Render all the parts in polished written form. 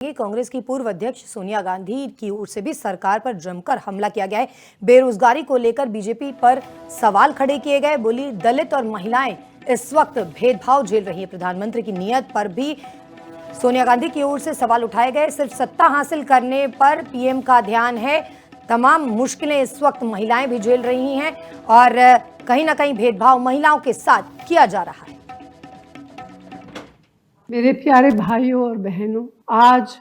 कांग्रेस की पूर्व अध्यक्ष सोनिया गांधी की ओर से भी सरकार पर जमकर हमला किया गया है। बेरोजगारी को लेकर बीजेपी पर सवाल खड़े किए गए। बोली, दलित और महिलाएं इस वक्त भेदभाव झेल रही है। प्रधानमंत्री की नीयत पर भी सोनिया गांधी की ओर से सवाल उठाए गए। सिर्फ सत्ता हासिल करने पर पीएम का ध्यान है। तमाम मुश्किलें इस वक्त महिलाएं भी झेल रही हैं और कहीं ना कहीं भेदभाव महिलाओं के साथ किया जा रहा है। मेरे प्यारे भाइयों और बहनों, आज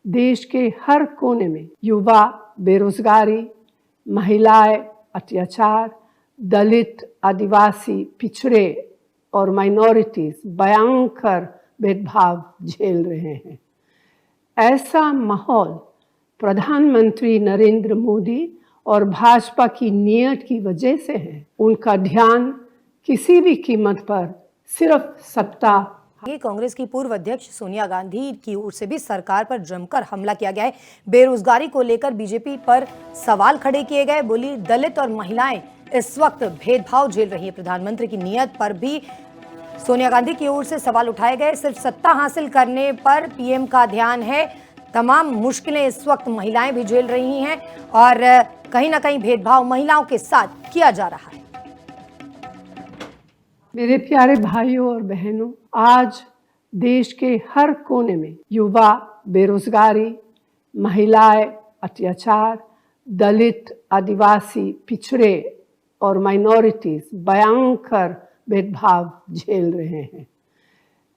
देश के हर कोने में युवा बेरोजगारी, महिलाएं अत्याचार, दलित, आदिवासी, पिछड़े और माइनॉरिटीज भयंकर भेदभाव झेल रहे हैं। ऐसा माहौल प्रधानमंत्री नरेंद्र मोदी और भाजपा की नीयत की वजह से है। उनका ध्यान किसी भी कीमत पर सिर्फ सत्ता। कांग्रेस की पूर्व अध्यक्ष सोनिया गांधी की ओर से भी सरकार पर जमकर हमला किया गया है। बेरोजगारी को लेकर बीजेपी पर सवाल खड़े किए गए। बोली, दलित और महिलाएं इस वक्त भेदभाव झेल रही है। प्रधानमंत्री की नीयत पर भी सोनिया गांधी की ओर से सवाल उठाए गए। सिर्फ सत्ता हासिल करने पर पीएम का ध्यान है। तमाम मुश्किलें इस वक्त महिलाएं भी झेल रही हैं और कहीं ना कहीं भेदभाव महिलाओं के साथ किया जा रहा है। मेरे प्यारे भाइयों और बहनों, आज देश के हर कोने में युवा बेरोजगारी, महिलाएं अत्याचार, दलित, आदिवासी, पिछड़े और माइनॉरिटीज भयंकर भेदभाव झेल रहे हैं।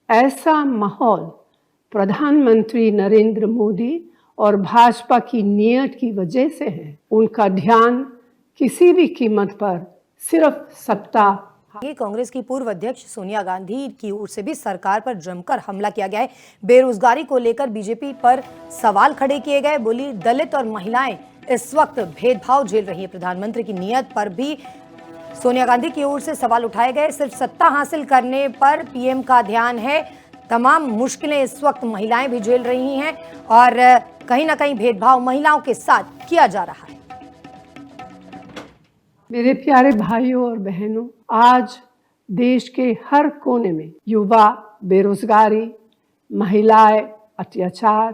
ऐसा माहौल प्रधानमंत्री नरेंद्र मोदी और भाजपा की नीयत की वजह से है। उनका ध्यान किसी भी कीमत पर सिर्फ सत्ता। कांग्रेस की पूर्व अध्यक्ष सोनिया गांधी की ओर से भी सरकार पर जमकर हमला किया गया है। बेरोजगारी को लेकर बीजेपी पर सवाल खड़े किए गए। बोली, दलित और महिलाएं इस वक्त भेदभाव झेल रही है। प्रधानमंत्री की नीयत पर भी सोनिया गांधी की ओर से सवाल उठाए गए। सिर्फ सत्ता हासिल करने पर पीएम का ध्यान है। तमाम मुश्किलें इस वक्त महिलाएं भी झेल रही हैं और कहीं ना कहीं भेदभाव महिलाओं के साथ किया जा रहा है। मेरे प्यारे भाइयों और बहनों, आज देश के हर कोने में युवा बेरोजगारी, महिलाएं अत्याचार,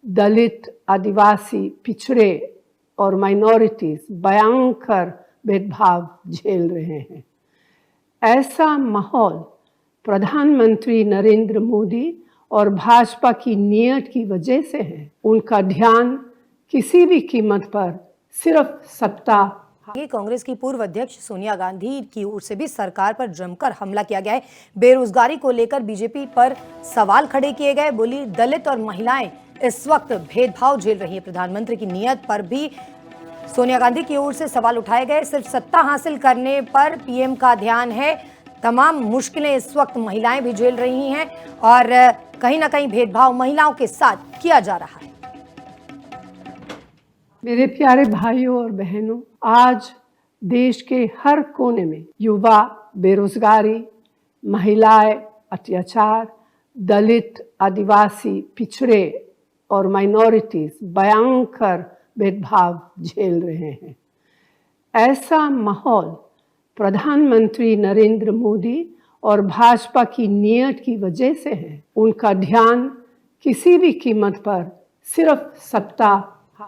दलित, आदिवासी, पिछड़े और माइनॉरिटीज भयंकर भेदभाव झेल रहे हैं। ऐसा माहौल प्रधानमंत्री नरेंद्र मोदी और भाजपा की नीयत की वजह से है। उनका ध्यान किसी भी कीमत पर सिर्फ सत्ता। कांग्रेस की पूर्व अध्यक्ष सोनिया गांधी की ओर से भी सरकार पर जमकर हमला किया गया है। बेरोजगारी को लेकर बीजेपी पर सवाल खड़े किए गए। बोली, दलित और महिलाएं इस वक्त भेदभाव झेल रही है। प्रधानमंत्री की नीयत पर भी सोनिया गांधी की ओर से सवाल उठाए गए। सिर्फ सत्ता हासिल करने पर पीएम का ध्यान है। तमाम मुश्किलें इस वक्त महिलाएं भी झेल रही हैं और कहीं ना कहीं भेदभाव महिलाओं के साथ किया जा रहा है। मेरे प्यारे भाइयों और बहनों, आज देश के हर कोने में युवा बेरोजगारी, महिलाएं अत्याचार, दलित, आदिवासी, पिछड़े और माइनॉरिटीज भयंकर भेदभाव झेल रहे हैं। ऐसा माहौल प्रधानमंत्री नरेंद्र मोदी और भाजपा की नीयत की वजह से है। उनका ध्यान किसी भी कीमत पर सिर्फ सत्ता